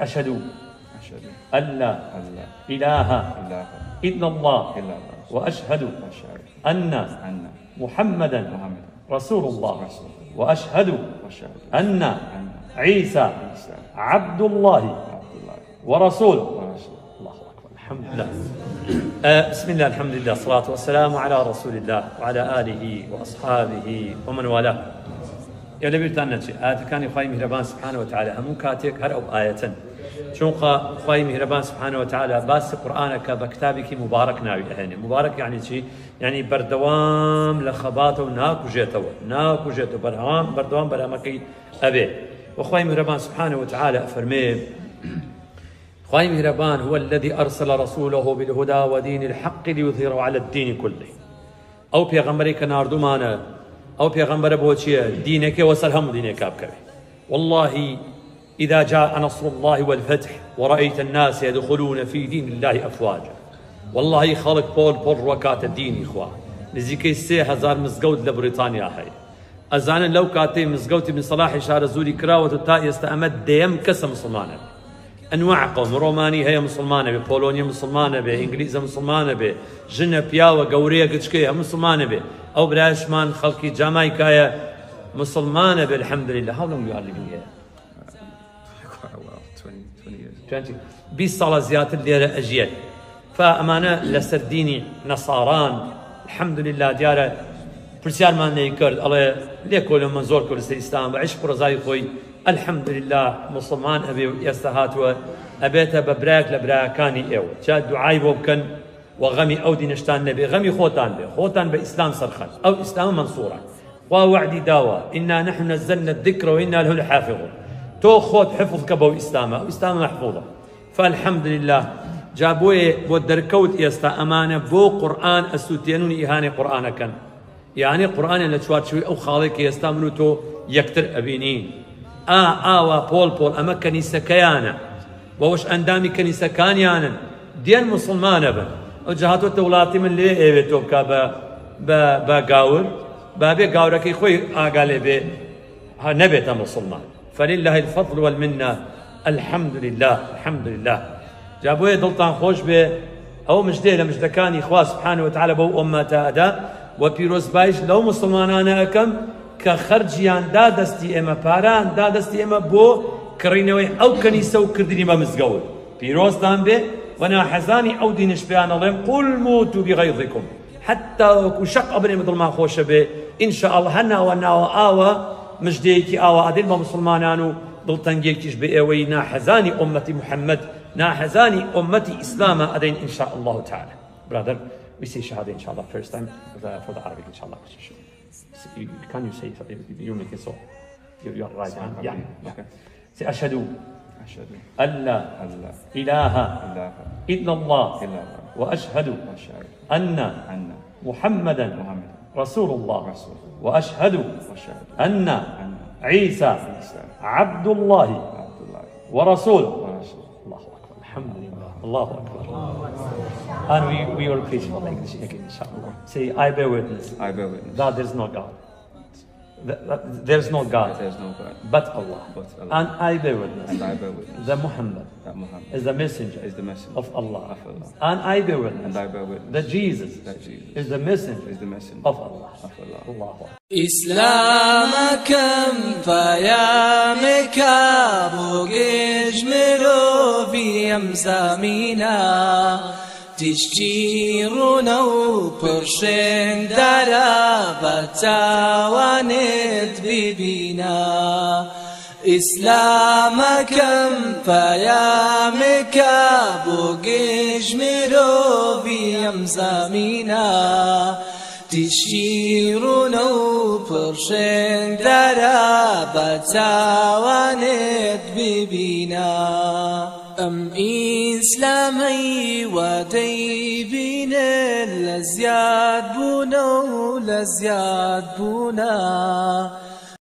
أشهد أن لا إله إلا الله وأشهد أن محمدا رسول الله وأشهد أن عيسى عبد الله ورسوله. الله أكبر. الحمد لله. بسم الله، الحمد لله، الصلاة والسلام على رسول الله وعلى آله وأصحابه ومن والاه. يا لبي تانتي كان يخاي مهربان سبحانه وتعالى همون كاتيك هر أو آية شونقا خاي مهربان سبحانه وتعالى باس قرآنك بكتابك مبارك ناوي يعني مبارك يعني شيء يعني بردوام لخباته وناكو جيتو بردوام برامكي أبي. وخاي مهربان سبحانه وتعالى أفرمي خاي مهربان هو الذي أرسل رسوله بالهدى ودين الحق ليظهره على الدين كله. أو بيغمبري كناردو مانا أو بيغمبر بوتشي دينك وسلهم دينك أبكبه. والله إذا جاء نصر الله والفتح ورأيت الناس يدخلون في دين الله أفواجا. والله خالق بول ركات الدين إخوان نزيكي 3000 مزقود لبريطانيا هاي أزانا لو كاتي مزقوتي من صلاح شار زوري كراوة التاء يستأمد ديم كسا مسلمانة أنواع قوم روماني هي مسلمانة به بولونيا مسلمانة به إنجليزا مسلمانة به جنة بياوة قورية قدشكيها مسلمانة به أو براشمان خلقي جامايكايا مسلمانة به. الحمد لله. How long you are living here? Quite a while, 20 years. 20 صار زيادة اللي أجيال فأمانة لسرديني نصاران الحمد لله ديارة برسيار ما نيكرد الله ليكول من زور كل الإسلام بعيش قرزاي خوي الحمد لله مسلمان أبي يستهات وأبيته ببراك لبراكاني إيو جاد دعاي بوبكن وغمي أودي نشتان نبي غمي خوتان بإسلام سرخن أو إسلام منصورة ووعدي داوى إنا نحن نزلنا الذكر وإنا له لحافظون تو خوت حفظ كبو إسلام أو إسلام محفوظة. فالحمد لله جابوي بودركوت يستا أمانة بو قرآن السوتينوني إهاني قرآن كان يعني قرآن اللي تشوار شوي أو خالق يستامنو تو يكتر أبينين بول أما كنيسة كيانا ووش أندامي كنيسة كانيانا ديان مسلمان بن وجهاتو تولاتي من ليه ايوتو كا باقاور بابي قاوركي خوي آقالي بي نبيتا مسلمان. فلله الفضل والمنة. الحمد لله. جابوه دلطان خوش به او مجده لمجدكاني إخوة سبحانه وتعالى بو أمتا أدا وبيروز بايش لو مسلمانانا أكم كخرجيان دادستي إما باران دادستي إما بو كرينوي أو كنيسة وكردني ما مزقول بيروز دان به وانا حزاني أو دينش بيان الله قل موتوا بغيظكم حتى وشق أبني مثل ما خوش به إن شاء الله هنا وآوى مجديكي آوى أدل ما مسلمانانو دلتنجيكيش بإيوي ناحزاني أمتي محمد ناحزاني أمتي إسلام أدين إن شاء الله تعالى. Brother, we say shahada إن شاء الله first time for the Arabic إن شاء الله. Can you say you make it so? You are right. Yeah. Okay. Say أشهد أن لا إله إلا الله وأشهد أن محمدا رسول الله وأشهد أن عيسى عبد الله ورسوله. الله أكبر. الحمد لله. الله أكبر. And we will preach for English again, inshallah. Say, I bear witness. That there is no God. There is no God. But Allah. And I bear witness. That Muhammad is the messenger of Allah. And I bear witness. That Jesus is the messenger of Allah. Allah. إسلامكم فيامك بوجج مروفي أمزامينا تشجيرنا وبرشن درابة وند ببينا. إسلامكم فيامك بوجج مروفي أمزامينا تشيرون وبرشن درابة وند ببينا. أم إسلامي ودي بينا لزياد بونا